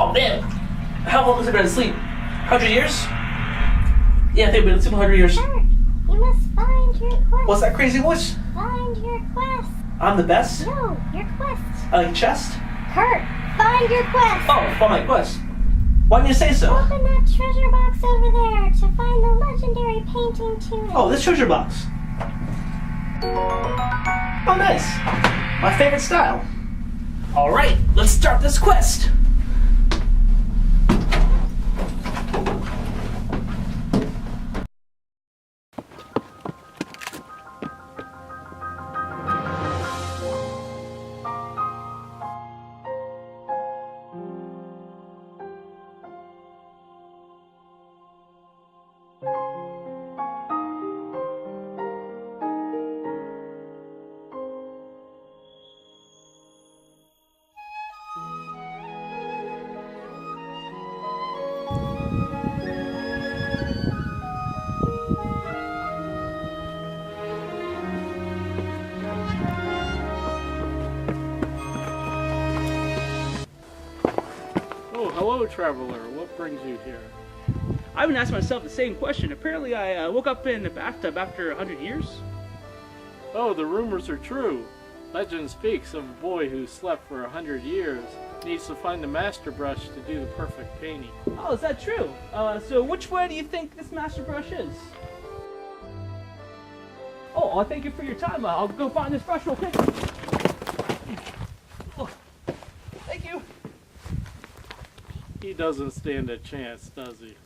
Oh, damn. How long has it been asleep? 100 years? Yeah, I think we've been asleep 100 years. Sir, you must find your quest. What's that crazy voice? Find your quest. I'm the best? No, your quest. I like chest? Kurt, find your quest. Oh, find my quest. Why didn't you say so? Open that treasure box over there to find the legendary painting tunic. Oh, this treasure box. Oh, nice. My favorite style. Alright, let's start this quest. Oh, hello, traveler. What brings you here? I've been asking myself the same question. Apparently I woke up in the bathtub after 100 years. Oh, the rumors are true. Legend speaks of a boy who slept for 100 years. Needs to find the master brush to do the perfect painting. Oh, is that true? So which way do you think this master brush is? Oh, well, thank you for your time. I'll go find this brush real quick. Oh, thank you. He doesn't stand a chance, does he?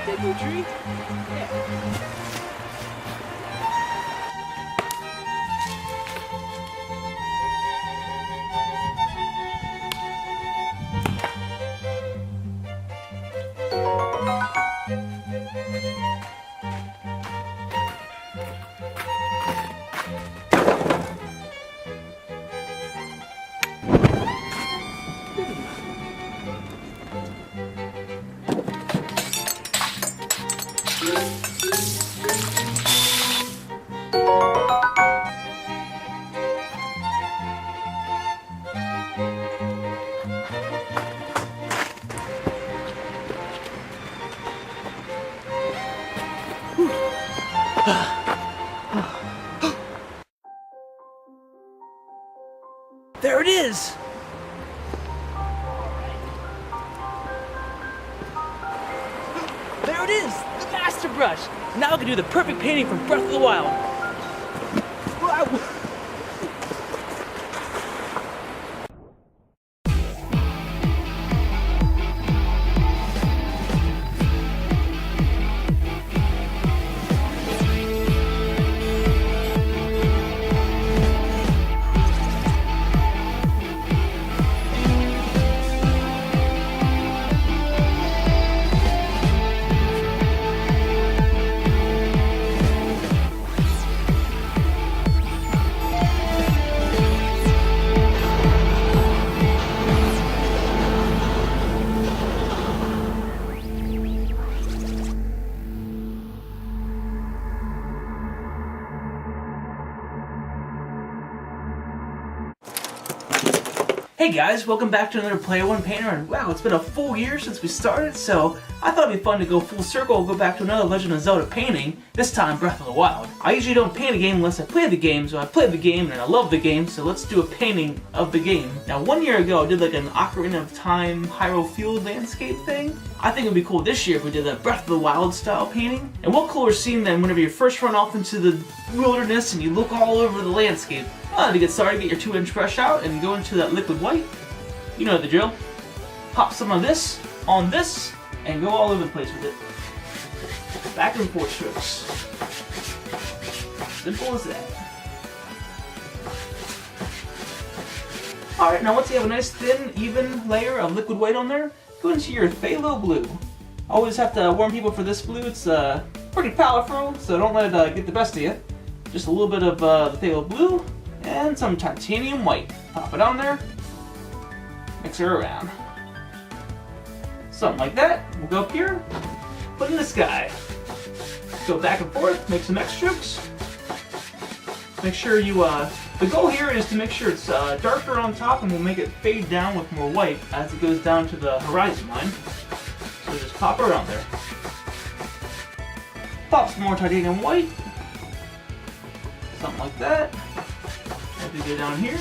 Big blue tree? Yeah. There it is! There it is! The master brush! Now I can do the perfect painting from Breath of the Wild. Hey guys, welcome back to another Player One Painter, and wow, it's been a full year since we started, so I thought it'd be fun to go full circle and go back to another Legend of Zelda painting, this time Breath of the Wild. I usually don't paint a game unless I play the game, so I played the game and I love the game, so let's do a painting of the game. Now 1 year ago I did like an Ocarina of Time Hyrule Field landscape thing. I think it would be cool this year if we did a Breath of the Wild style painting. And what cooler scene than whenever you first run off into the wilderness and you look all over the landscape. To get started, get your 2-inch brush out and go into that liquid white. You know the drill. Pop some of this on this and go all over the place with it. Back and forth strokes. Simple as that. Alright, now once you have a nice thin, even layer of liquid white on there, go into your phthalo blue. Always have to warn people for this blue, it's pretty powerful, so don't let it get the best of you. Just a little bit of the phthalo blue and some titanium white. Pop it on there, mix her around. Something like that. We'll go up here, put in the sky. Go back and forth, make some X strokes. Make sure you, the goal here is to make sure it's darker on top, and we'll make it fade down with more white as it goes down to the horizon line. So just pop her on there. Pop some more titanium white. Something like that. As we go down here.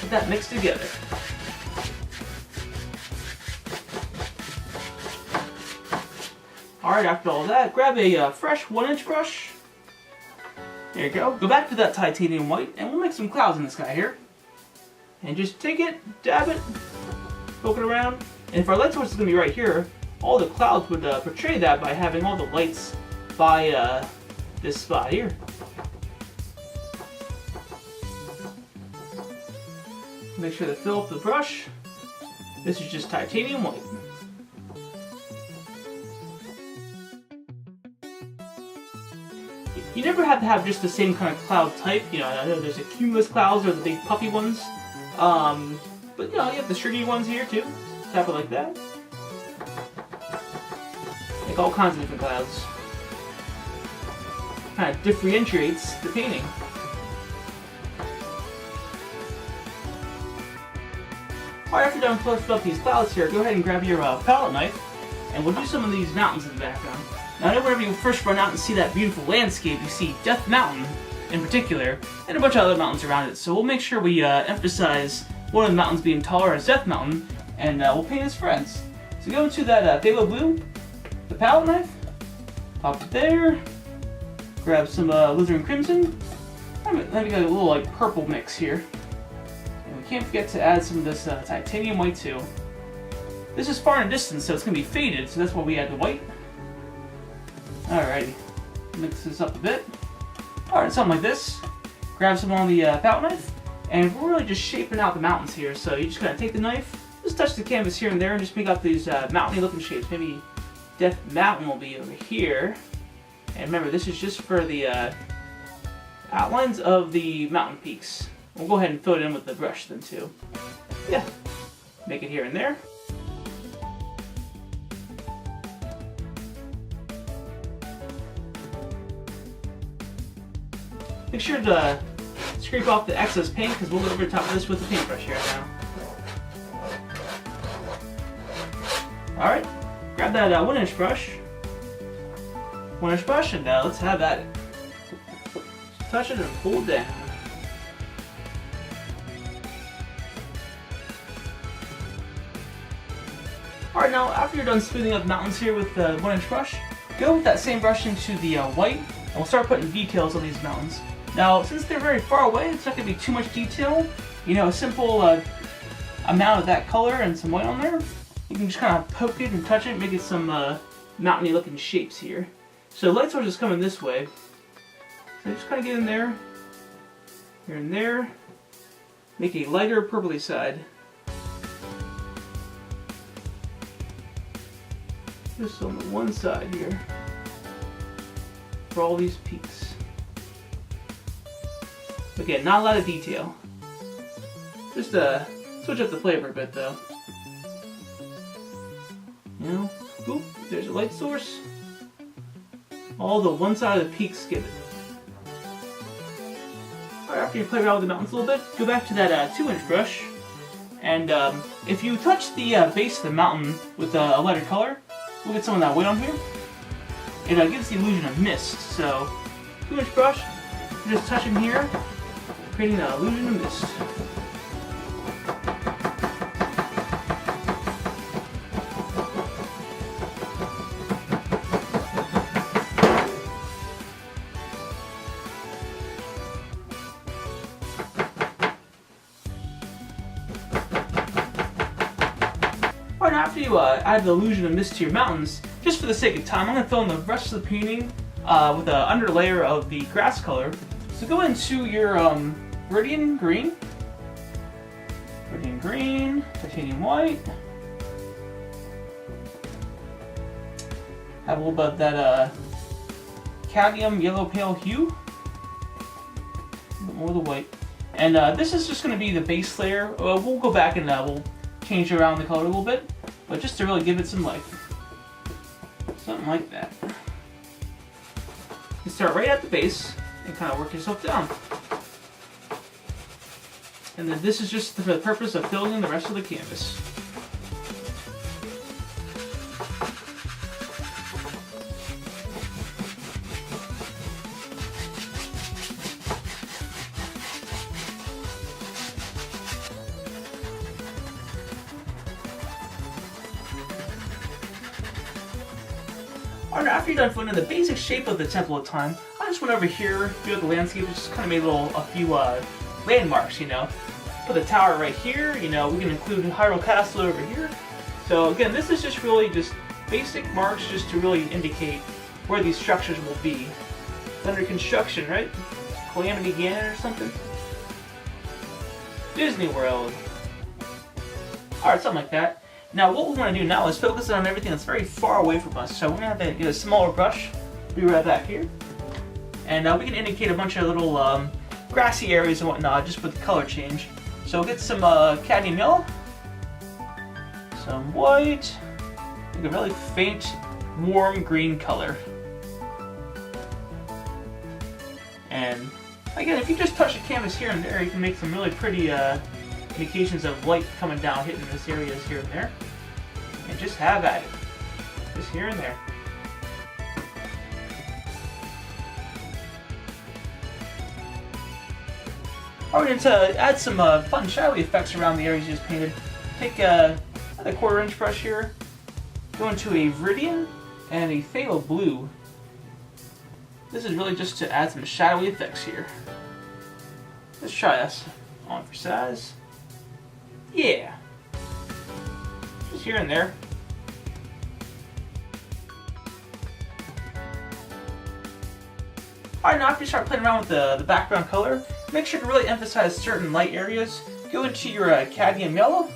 Get that mixed together. Alright, after all that, grab a fresh 1-inch brush. There you go. Go back to that titanium white, and we'll make some clouds in the sky here. And just take it, dab it, poke it around. And if our light source is going to be right here, all the clouds would portray that by having all the lights by this spot here. Make sure to fill up the brush. This is just titanium white. You never have to have just the same kind of cloud type. You know, I know there's the cumulus clouds or the big puffy ones. But you know, you have the stringy ones here too. Tap it like that. Make all kinds of different clouds. Kind of differentiates the painting. Alright, after you're done filling up these clouds here, go ahead and grab your palette knife, and we'll do some of these mountains in the background. Now, I know whenever you first run out and see that beautiful landscape, you see Death Mountain in particular, and a bunch of other mountains around it. So we'll make sure we emphasize one of the mountains being taller as Death Mountain, and we'll paint his friends. So go into that phthalo blue, the palette knife, pop it there, grab some alizarin crimson, let me get a little like purple mix here. And we can't forget to add some of this titanium white too. This is far in a distance, so it's going to be faded, so that's why we add the white. Alrighty, mix this up a bit. Alright, something like this. Grab some on the palette knife, and we're really just shaping out the mountains here. So you just gotta take the knife, just touch the canvas here and there, and just make up these mountainy looking shapes. Maybe Death Mountain will be over here. And remember, this is just for the outlines of the mountain peaks. We'll go ahead and fill it in with the brush then too. Yeah, make it here and there. Make sure to scrape off the excess paint, because we'll go over the top of this with the paintbrush here now. Alright, grab that 1-inch brush. 1-inch brush, and let's have at it. Just touch it and pull it down. Alright, now after you're done smoothing up mountains here with the 1-inch brush, go with that same brush into the white, and we'll start putting details on these mountains. Now, since they're very far away, it's not going to be too much detail. You know, a simple amount of that color and some white on there. You can just kind of poke it and touch it, make it some mountainy looking shapes here. So light source is coming this way. So just kind of get in there, here and there. Make a lighter purpley side. Just on the one side here. For all these peaks. Again, not a lot of detail. Just switch up the flavor a bit though. You know, boop, there's a light source. All the one side of the peaks get it. Alright, after you play around with the mountains a little bit, go back to that 2-inch brush. And if you touch the base of the mountain with a lighter color, we'll get some of that white on here. It gives the illusion of mist. So, 2-inch brush, you're just touching here, creating an illusion of mist. Alright, after you add the illusion of mist to your mountains, just for the sake of time, I'm going to fill in the rest of the painting with an under layer of the grass color. So go into your Viridian green, green, titanium white. Have a little bit of that cadmium yellow pale hue. A bit more of the white. And this is just going to be the base layer. We'll go back and we'll change around the color a little bit, but just to really give it some life. Something like that. You start right at the base and kind of work yourself down. And then this is just for the purpose of filling in the rest of the canvas. Alright, after you're done filling in the basic shape of the Temple of Time, I just went over here, viewed the landscape, just kind of made a few landmarks, you know. Put the tower right here, you know, we can include Hyrule Castle over here. So again, this is just really just basic marks just to really indicate where these structures will be. It's under construction, right? Calamity Ganon or something? Disney World. Alright, something like that. Now what we want to do now is focus on everything that's very far away from us. So we're going to have to get a smaller brush, be right back here. And we can indicate a bunch of little grassy areas and whatnot just with the color change. So we'll get some cadmium yellow, some white, like a really faint, warm green color. And again, if you just touch the canvas here and there, you can make some really pretty indications of light coming down, hitting this areas here and there. And just have at it. Just here and there. Alright, to add some fun shadowy effects around the areas you just painted, take a 1/4 inch brush here, go into a Viridian and a Phthalo Blue. This is really just to add some shadowy effects here. Let's try this on for size. Yeah. Just here and there. Alright, now after you start playing around with the background color, make sure to really emphasize certain light areas. Go into your cadmium yellow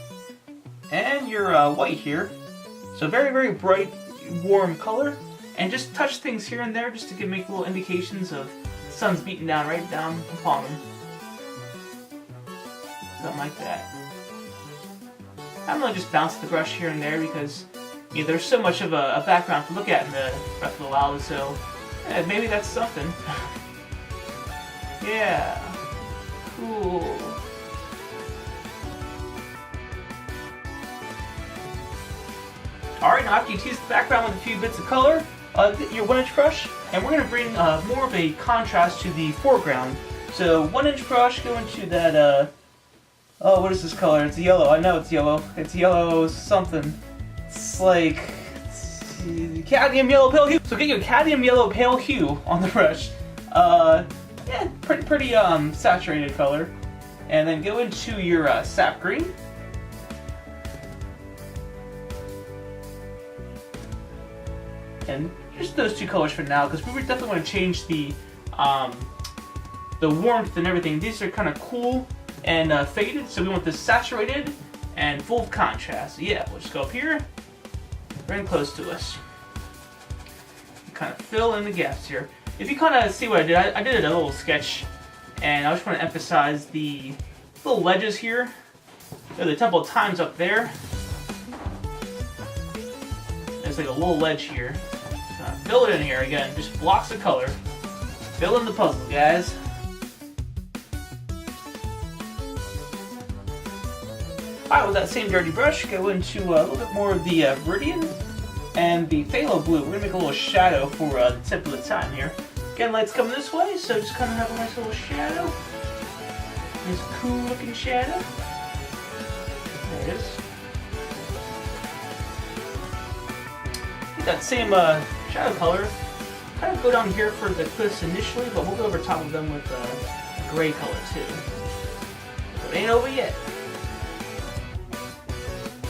and your white here. So very, very bright, warm color. And just touch things here and there just to make little indications of the sun's beating down right down upon them. Something like that. I'm really just bouncing the brush here and there because there's so much of a background to look at in the Breath of the Wild, so maybe that's something. Yeah. Cool. Alright, now after you tease the background with a few bits of color, get your 1-inch brush, and we're going to bring more of a contrast to the foreground. So 1-inch brush, go into that, oh, what is this color? It's yellow. I know it's yellow. It's yellow something. It's like cadmium yellow pale hue. So get your cadmium yellow pale hue on the brush. Yeah, pretty saturated color. And then go into your sap green. And just those two colors for now, because we would definitely want to change the warmth and everything. These are kind of cool and faded, so we want this saturated and full of contrast. So yeah, we'll just go up here, very close to us. Kind of fill in the gaps here. If you kind of see what I did a little sketch, and I just want to emphasize the little ledges here. The Temple of Time's up there. There's like a little ledge here. Fill it in here again, just blocks of color. Fill in the puzzle, guys. Alright, with that same dirty brush, go into a little bit more of the Viridian and the Phthalo Blue. We're going to make a little shadow for the Temple of Time here. Again, light's coming this way, so just kind of have a nice little shadow. Nice cool looking shadow. There it is. Get that same shadow color. Kind of go down here for the cliffs initially, but we'll go over top of them with a gray color too. So it ain't over yet.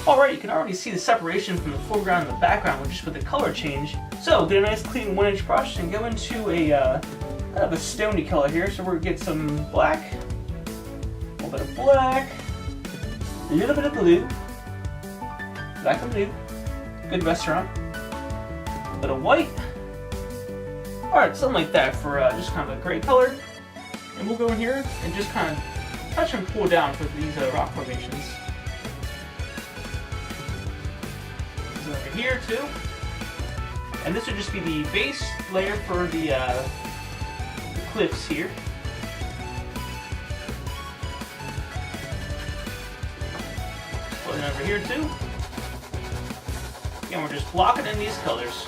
Alright, you can already see the separation from the foreground and the background just with the color change. So get a nice clean 1-inch brush and go into a kind of a stony color here. So we're gonna get some black, a little bit of black, a little bit of blue, black and blue, good restaurant, a bit of white. Alright, something like that for just kind of a gray color. And we'll go in here and just kind of touch and pull down for these rock formations. So over here too. And this would just be the base layer for the cliffs here. Put it over here too. And we're just blocking in these colors.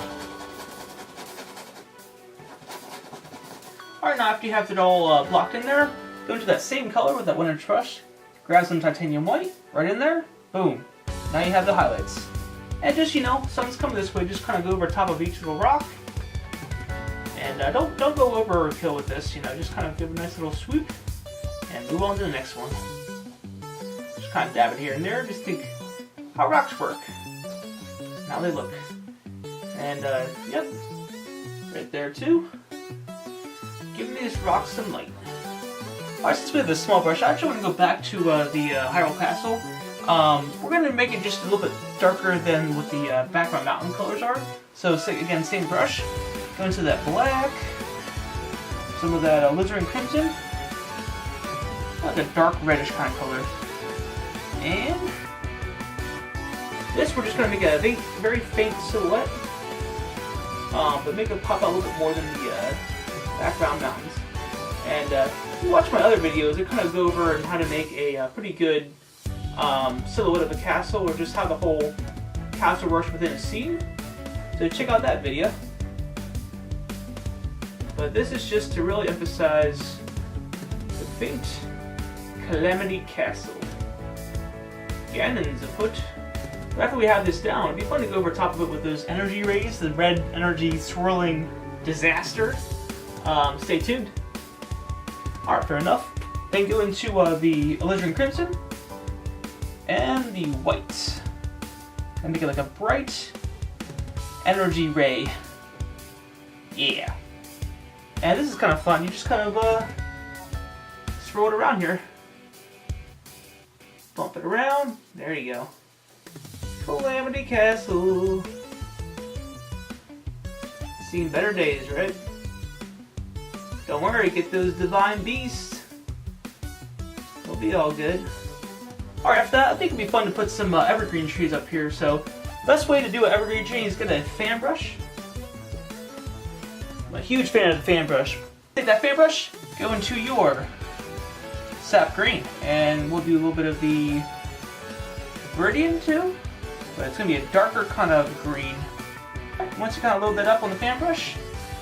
Alright, now after you have it all blocked in there, go into that same color with that 1-inch brush, grab some titanium white, right in there, boom. Now you have the highlights. And just, you know, sun's coming this way, just kind of go over top of each little rock. And don't go overkill with this, you know, just kind of give a nice little swoop and move on to the next one. Just kind of dab it here and there, just think how rocks work, how they look. And yep, right there too. Give these rocks some light. Alright, since we have this small brush, I actually want to go back to the Hyrule Castle. We're going to make it just a little bit darker than what the background mountain colors are. So again, same brush. Go into that black, some of that alizarin crimson, like a dark reddish kind of color. And this we're just going to make a very faint silhouette, but make it pop out a little bit more than the background mountains. And if you watch my other videos, I kind of go over how to make a pretty good silhouette of a castle, or just how the whole castle works within a scene. So check out that video. But this is just to really emphasize the faint Calamity Castle. Ganon's afoot. After we have this down, it'd be fun to go over top of it with those energy rays, the red energy swirling disaster. Stay tuned. Alright, fair enough. Then go into the alizarin crimson and the white. And make it like a bright energy ray. Yeah. And this is kind of fun. You just kind of swirl it around here. Bump it around. There you go. Calamity Castle. Seen better days, right? Don't worry, get those divine beasts. It'll be all good. Alright, after that, I think it'd be fun to put some evergreen trees up here. So, best way to do an evergreen tree is get a fan brush. I'm a huge fan of the fan brush. Take that fan brush, go into your sap green, and we'll do a little bit of the viridian too, but it's going to be a darker kind of green. Once you kind of load that up on the fan brush,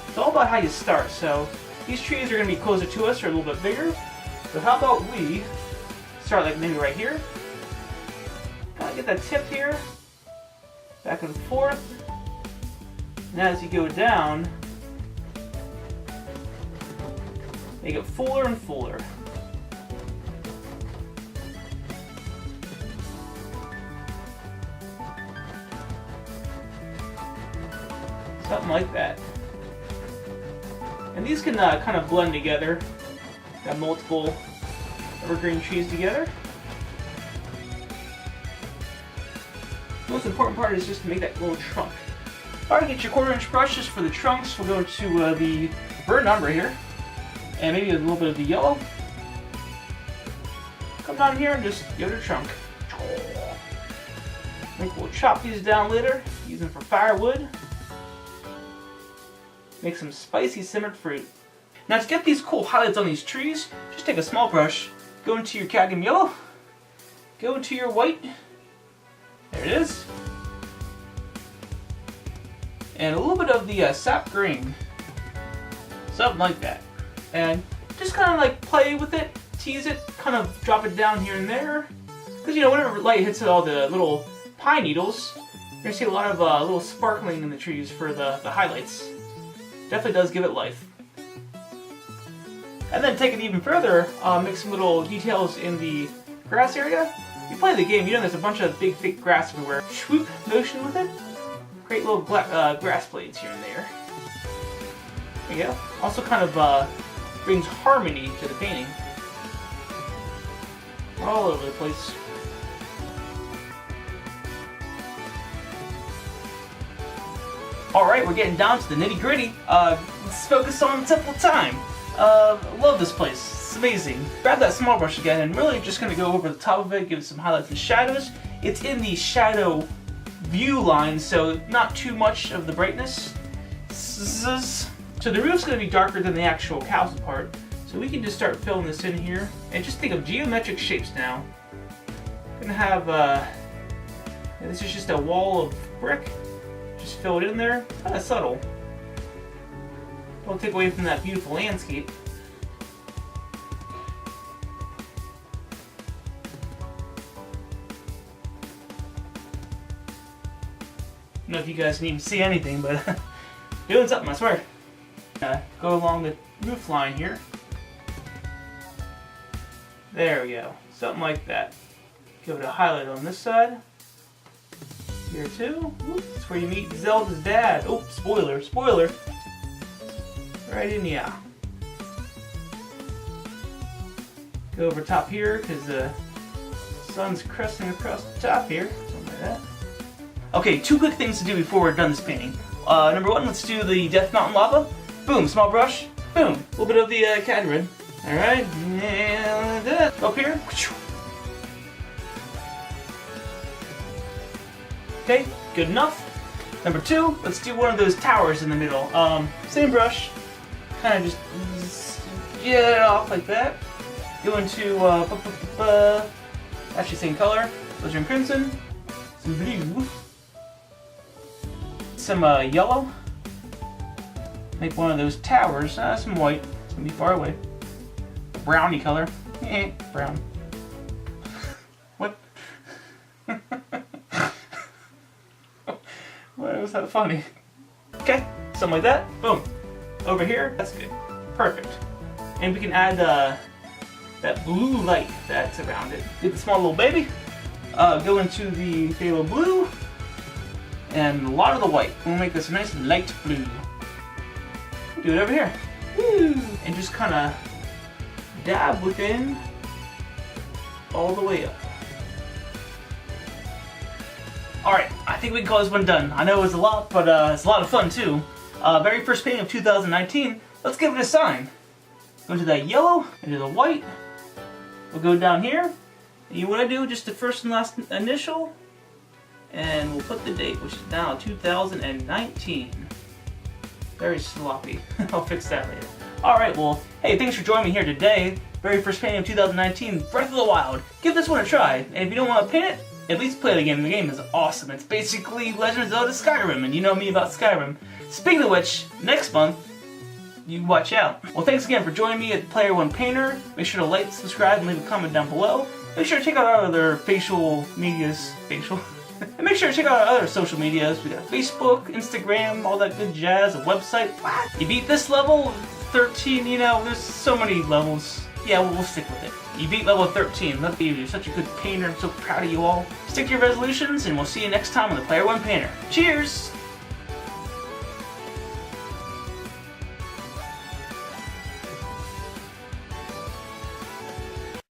it's all about how you start. So these trees are going to be closer to us or a little bit bigger. So how about we start like maybe right here. Kind of get that tip here, back and forth. And as you go down, make it fuller and fuller. Something like that. And these can kind of blend together. Got multiple evergreen trees together. The most important part is just to make that little trunk. Alright, get your 1/4-inch brushes for the trunks. We'll go to the burnt umber here. And maybe a little bit of the yellow. Come down here and just give it a trunk. I think we'll chop these down later, use them for firewood. Make some spicy simmered fruit. Now to get these cool highlights on these trees, just take a small brush, go into your cadmium yellow, go into your white, there it is, and a little bit of the sap green, something like that. And just kind of like play with it, tease it, kind of drop it down here and there. Because you know, whenever light hits all the little pine needles, you're going to see a lot of little sparkling in the trees for the highlights. Definitely does give it life. And then take it even further, make some little details in the grass area. If you play the game, you know there's a bunch of big thick grass everywhere. Swoop motion with it. Create little grass blades here and there. There you go. Also kind of brings harmony to the painting. All over the place. Alright, we're getting down to the nitty gritty. Let's focus on Temple Time. Love this place. It's amazing. Grab that small brush again and really just gonna go over the top of it, give it some highlights and shadows. It's in the shadow view line, so not too much of the brightness. So the roof's gonna be darker than the actual castle part. So we can just start filling this in here. And just think of geometric shapes now. Gonna have, this is just a wall of brick. Just fill it in there, kind of subtle. Don't take away from that beautiful landscape. I don't know if you guys can even see anything, but doing something, I swear. Go along the roof line here. There we go, something like that. Give it a highlight on this side. Here too. That's where you meet Zelda's dad. Oh, spoiler, spoiler. Right in the eye. Go over top here because the sun's cresting across the top here. Something like that. Okay, two quick things to do before we're done this painting. Number one, let's do the Death Mountain lava. Boom, small brush. Boom, a little bit of the Cadron. Alright, and up here. Okay, good enough. Number two, let's do one of those towers in the middle. Same brush, kind of just get it off like that. Go into, actually same color, Legend of Crimson, some blue, some yellow. Make one of those towers, some white, it's gonna be far away. Brownie color, brown. What? Why was that funny? Okay, something like that. Boom. Over here, that's good. Perfect. And we can add that blue light that's around it. Get the small little baby. Go into the phthalo blue. And a lot of the white. We'll make this a nice light blue. Do it over here. Woo! And just kind of dab within all the way up. Alright, I think we can call this one done. I know it was a lot, but it's a lot of fun too. Very first painting of 2019. Let's give it a sign. Go into that yellow, into the white. We'll go down here. And you want to do just the first and last initial. And we'll put the date, which is now 2019. Very sloppy. I'll fix that later. Alright, well, hey, thanks for joining me here today. Very first painting of 2019, Breath of the Wild. Give this one a try. And if you don't want to paint it, at least play the game. The game is awesome. It's basically Legend of Zelda Skyrim, and you know me about Skyrim. Speaking of which, next month, you watch out. Well, thanks again for joining me at Player One Painter. Make sure to like, subscribe, and leave a comment down below. Make sure to check out our other and make sure to check out our other social medias. We got Facebook, Instagram, all that good jazz, a website. What? You beat this level 13, you know, there's so many levels. Yeah, we'll stick with it. You beat level 13. Look at you, you're such a good painter. I'm so proud of you all. Stick to your resolutions, and we'll see you next time on the Player One Painter. Cheers!